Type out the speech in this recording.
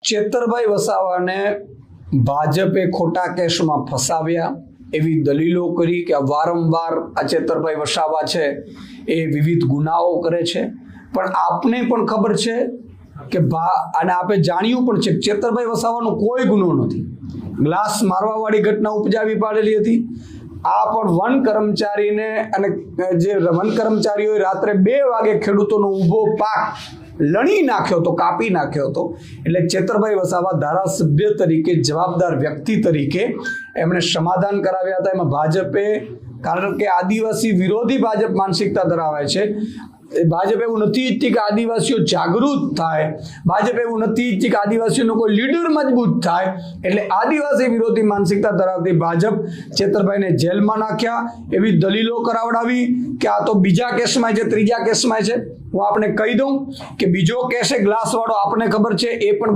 ચેતરભાઈ વસાવાને ભાજપે ખોટા કેસમાં ફસાવ્યા એવી દલીલો કરી કે વારંવાર આ ચેતરભાઈ વસાવા છે એ વિવિધ ગુનાઓ કરે છે, પણ આપને પણ ખબર છે કે અને આપે જાણ્યું પણ છે કે ચેતરભાઈ વસાવાનો કોઈ ગુનો નથી. ગ્લાસ મારવાવાળી ઘટના ઉપજાવી પાડેલી હતી. આ પણ વન કર્મચારીને અને જે વન કર્મચારીઓએ રાત્રે 2 વાગે ખેડૂતોનો ઊભો પાક લણી નાખ્યો હતો, કાપી નાખ્યો હતો. એટલે ચેતરભાઈ વસાવા ધારાસભ્ય તરીકે, જવાબદાર વ્યક્તિ તરીકે એમણે સમાધાન કરાવ્યા હતા. એમાં ભાજપે, કારણ કે આદિવાસી વિરોધી ભાજપ માનસિકતા ધરાવે છે, ભાજપ એવું નથી ઈચ્છતી કે આદિવાસીઓ જાગૃત થાય, ભાજપ એવું નથી ઈચ્છતી કે આદિવાસીઓનો કોઈ લીડર મજબૂત થાય. એટલે આદિવાસી વિરોધી માનસિકતા ધરાવતી ભાજપ ચેતરભાઈને જેલમાં નાખ્યા એવી દલીલો કરાવડાવી કે આ તો બીજા કેસમાં છે, ત્રીજા કેસમાં છે. હું આપને કહી દઉં કે બીજો કેસ ગ્લાસ વાળો આપને ખબર છે, એ પણ